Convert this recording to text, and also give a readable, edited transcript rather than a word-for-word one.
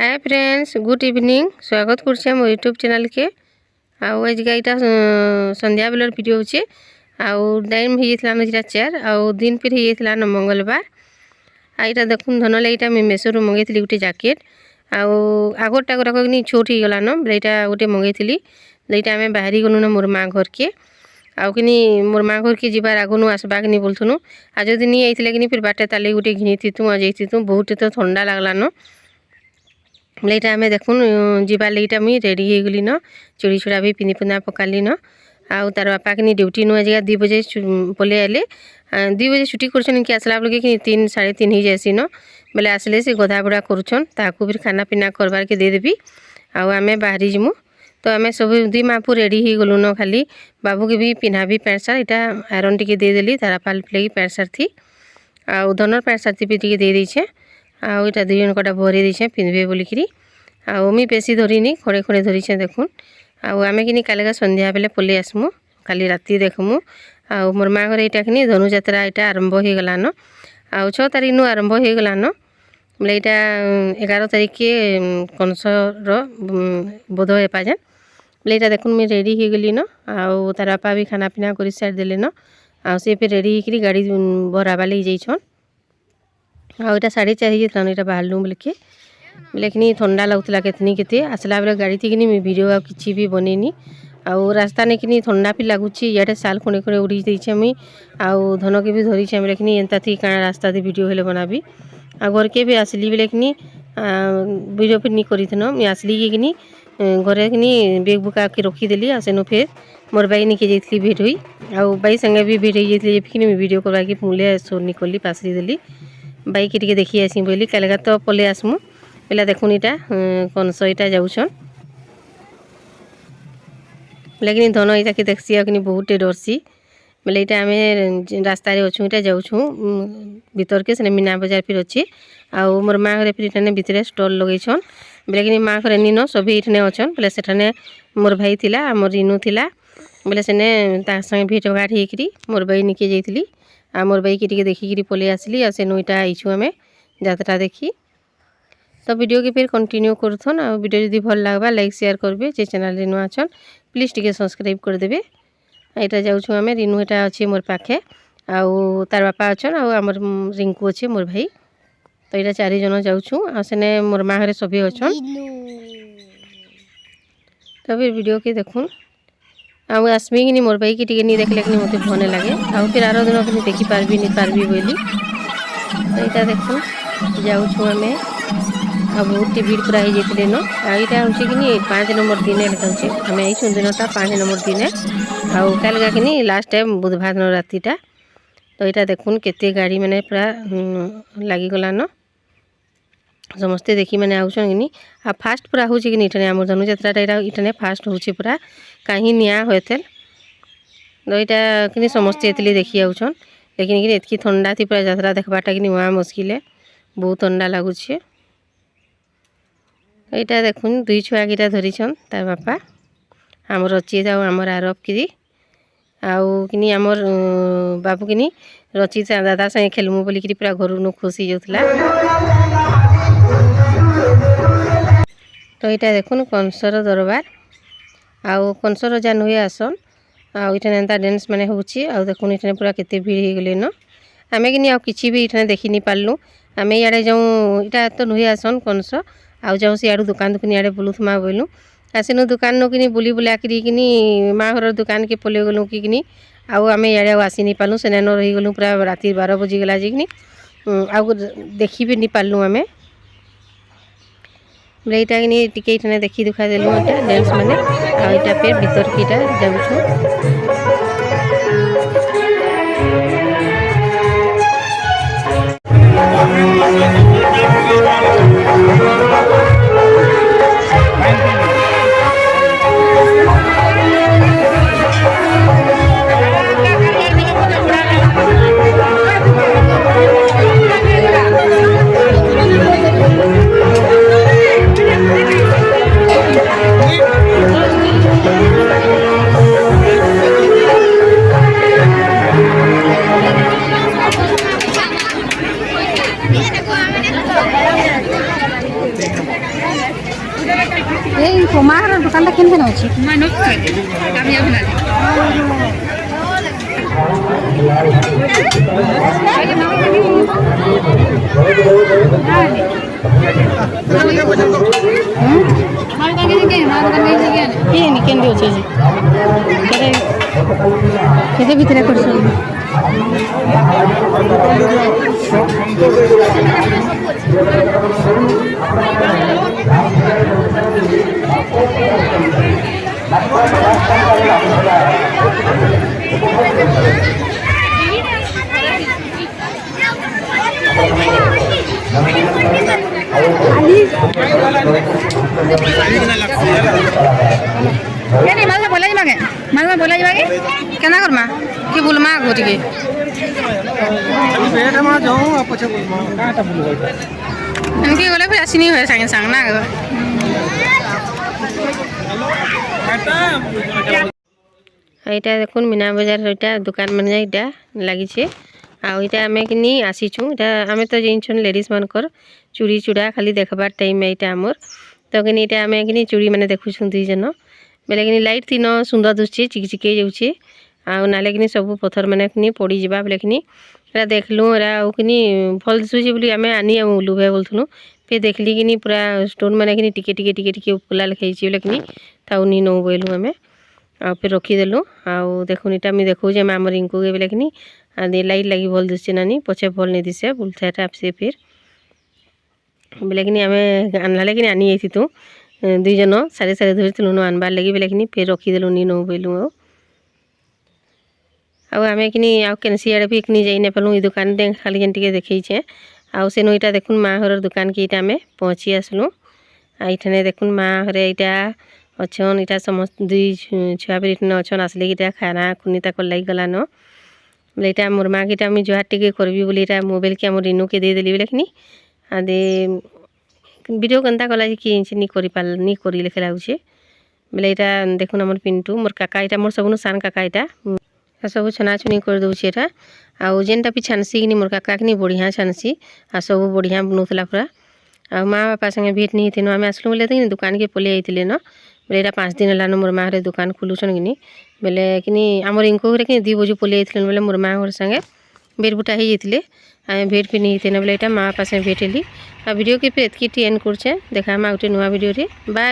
Hi friends, good evening. स्वागत कर मो यूट्यूब चैनल के। आजका यहाँ संध्या बेलर वीडियो होचे। टाइम हो जाता 4 आउ दिन फिर हो जाता न मंगलवार। यहाँ देखुन धन लगे मुझे मेसो रू मंगई गोटे जैकेट आगरटा गुराक छोट हो गलान यहाँ गोटे मंगई यहाँ आम बाहरी गलु न मोर माँ घर के आउकनी मोर माँ घर के जीवार आगुन आसबाक नहीं बोलथुनु। आज जदि नहीं आइले कि फिर बाटे ताले गोटे घिनी थी आज जाइथु बहुत तो ठंडा लगलान। यहाँ आम देखुन जीवार लगे मुई रेडी हो गली न चूड़ी छुड़ा भी पिंधि पुंधा पकाली न आउ तार बापा कि ड्यूटी नु आज 2 बजे पलि आए 2 बजे छुट्टी कर कि आसला बेल कि 3 साढ़े 3 हो जासी न बेले आसले से गधा बुड़ा करुछन ताकू फिर खाना पीना करवार के देदेवी आम बाहरी जीमु। तो आम सब 2 माँ पु रेडी हो गलु न खाली बाबू के भी पिन्हा भी पैंट सार्ट यहाँ आयरन टी देदेली तार बापा लगे पैंट सार्ट थी आउ धनर पैंट सार्ट भी टी दे देछे आउ यहाँ 2 जन कटा भरी देछे पिंधबे बोलिकी आउ मुई बेसी धरिनी खड़े खड़े धरीछे देखुन आम कि कालिका संध्या बेले पलि आसमु काली राति देखमु आउ मोर माँ घर यहाँ कि धनुजात्रा यहाँ आरंभ हो गलान आउ 6 तारिख नु आरंभ हो गलान बोले यहाँ 11 तारिख के कंसर बोध हे पाजे बोले यहाँ देखुन मुझे रेडी हो गली न आउ तार बापा भी खाना पीना कर सारी देले न आउ सी फिर रेडी होकर गाड़ी भराबा लगे जाइछन आउ यहाँ 4:30 हो जाता यहाँ बाहर बोले के लेकिन ठंडा लगुला केतनी आसला बेले गाड़ी थी कि वीडियो आ कि भी बनईनी आउ रास्ता नहीं कि ठंडा भी लगुच इे साल खुणे खुणे उड़ी देछे मुई आउ धन के भी धरीछे लेकिन एंता थी काଣା रास्ता दे वीडियो हेले बनाबी आ घर के भी आसली बेले कि वीडियो फिर नहीं करी मुई आसली कि घरे कि बेग बुका के रखीदेली आसेनु फिर मोर बाई निके जाइली भेट हुई आउ बाई संगे भी भेट हो जाइली कि वीडियो करवा कि मुले सोर निकली पासरी देली बाई के देखी आसी बोली कालगा तो पलि आसमु पहला देखुन यहाँ कंस यहाँ जाऊन लेकिन धन यहाँ के देखसी कि बहुत डरसी बोले यहाँ आम रास्तार अच्छू यहाँ जाऊँ भीतर के से मीना बजार फिर अच्छे आउ मोर माँ घर फिर इठाने भितर स्टल लगेछन बोले कि माँ घर नीन सभी इठाने अच्छन बोले सेठाने मोर भाई थिला मोर रिनू थिला बोले सेने संगे भेट घाट होकर मोर बाई निके जाइली आ मोर बाई के देखिकी पलि आसली आ सेनु यहाँ आईछु आम यात्रा देखी। तो वीडियो के फिर कंटिन्यू करथन आ वीडियो जदि भल लागबा लाइक शेयर करबे जे चैनल रे नुआ अछन प्लीज टिके सब्सक्राइब कर देबे। एटा जाउछु आमे रिनू एटा अछि मोर पाखे आउ तार बापा अछन आउ हमर रिंकू अछि मोर भाई तो एटा 4 जन जाउछु आ सेने मोर माँ घरे सभी अछन तो फिर वीडियो के देखुन आउ आसमी कि मोर भाई की टिके नहीं देखले कि मते भने लागे आउ फिर आरो दिन कि देखि पारबी बोली तो एटा देखुन जाउछु आमे आ बहुत भीड़ पूरा हो जाते न यहाँ हूँ कि 5 नंबर दिन लिखाऊे आम आई दिनटा 5 नंबर दिन आउ कालगा कि लास्ट टाइम बुधवार दिन रातिटा तो यहाँ देखुन केते गाड़ी मैंने पूरा लगिगला न समस्ते देखी मैंने आउन कि आ फास्ट पूरा हो कि आम धनुजात्रा इठाने फास्ट हो पूरा कहीं निया होते तो यहाँ कि समस्ते ये देखी आउन लेकिन एतकी ठंडा थी पूरा यात्रा देखवाटा कि वहाँ मुश्किल है बहुत ठंडा लगुच। यहाँ देखुन 2 छुआ गिटा धरीछन तार बापा आमर रचित आमर आरब कि आउ कि आमर बाबू कि रचित दादा संगे खेलमु बोलिकी पूरा घर नु खुशी जाऊला। तो यहाँ देखुन कंसर दरबार आउ कंसर जान हुए आसन आउ इठाने एंता डांस माने होची आउ देखुन इठाने पूरा केते भीड़ हो गले न आमे कि किछि भी इठाने देखि नहीं पारलु आमे याडे जाऊँ इटा तो नुहे आसन कंस आउ जाऊँ सियाड़ू दुकान दुकान आड़े बुलुथमा बोलूँ आसेनु दुकान नु कि बुली बुला कि माँ घर दुकान के पलि गलु कि आउ आम इे आसी नहीं पालू सेन रही गलु पूरा राति 12 बजीगला जे आउ देखी भी नहीं पालू आम बोले यहाँ कि टे देखी दुखा देलु यहाँ डांस मैंने आटा फिर भीतर की जाऊँ पोमार दुकान टा केन अछि मानो कामयाब ना केन अछि जी केते भितरे करछो केने माल बोला जिमागे माल बोला जिमागे केना करमा कि बुलमा गोटिके बेट मा जाऊं आप पछे बोलमा काटा बोल गई इनके गले फिर आसी नहीं हो संगे संग ना এইটা দেখুন মিনা বজার এটা দোকান মানে এটা লাগিছে আর এটা আমি কিনি আসিছু এটা আমি তো জিনছন লেডিস মানকর চুড়ি চূড়া খালি দেখবার টাইম এইটা আমর তো কিনি এটা আমি কিনি চুড়ি মানে দেখুছুন দুই জন বেলে কিনি লাইট তিন সুন্দর দুছে চিকচিকে যাচ্ছে আর নালে কিনি সব পথর মানে কিনি পড়ি যাবা বেলে কিনি এটা দেখলু এরা ଆଉ কিনি ভাল দিশুছি বলি আমি আনি লুভে বলথুলু ফে দেখলি কিনি পুরা স্টোন মানে কিনি টিকে টিকে টিকে টিকে উপলা লেখাইছি বলে কিনি তাও নি নৌ বইলু আমি ଆଉ ଫେର୍ ରଖିଦେଲୁ ଆଉ ଦେଖୁନ୍ ଇଟା ମୁଇଁ ଦେଖଉଛେ ଆମେ ଆମର୍ ଇଙ୍କୁ ବେଲେ କିନି ଲାଇଟ୍ ଲାଗି ଭଲ୍ ଦିଶୁଛେ ନାନି ପଛେ ଭଲ୍ ନେଇ ଦିଶେ ବୁଲଥାଟା ସେ ଫେର୍ ବେଲେ କିନି ଆମେ ଆନଲା କିନି ଆନି ଯାଇଥିତୁ ଦୁଇ ଜଣ ସାରେ ସାରେ ଧରିଥିଲୁ ନ ଆନବାର୍ ଲାଗି ବେଲେ କିନି ଫେର୍ ରଖିଦେଲୁ ନି ନଉ ବୋଇଲୁ ଆଉ ଆମେ କିନି ଆଉ କେନ୍ସି ଆଡ଼େ ବି କିନି ଯାଇ ନାଇଁ ପାରଲୁ ଇ ଦୋକାନଟେ ଖାଲି ଯେନ୍ ଟିକେ ଦେଖେଇଛେ ଆଉ ସେନୁ ଇଟା ଦେଖୁନ୍ ମା ଘରର ଦୋକାନକେ ଇଟା ଆମେ ପହଞ୍ଚି ଆସିଲୁ ଆଉ ଏଠାନେ ଦେଖୁନ୍ ମା ଘରେ ଇଟା अछन इटा समस्त दुई छुआ भी इतने अछन आसले इटा खाना खुनी तक लग गलान बोले इटा मोर माँ के मुझे जुहार टे करबी बोली इटा मोबाइल के आम रिनू के देदेली बोले कि आदे वीडियो केनता कला कि नी कर लेखे लगुचे बोले इटा देखुन आम पिंटू मोर काका इटा मोर सबुन सान काका इटा सब छनाछुनी कर दूचे इटा आउ जेनटा भी छानसी कि मोर काका कि बढ़िया छानसी आ सब बढ़िया बनौला पूरा आ माँ बापा संगे भेट नहीं थे आम आसलु बोले दुकान के पलि आइले न बोले इटा 5 दिन है मोर माँ रे दुकान खुलुछन कि बोले कि आमर इनको घरे कि 2 बजे पलि आइले बोले मोर माँ घर संगे भेट बुटा हो जाते आम भेट भी नहीं थे बोले इटा माँ बापा संगे भेट हेली आ वीडियो के एतकी एंड करछे देखा आउ नुआ वीडियो रे बाय।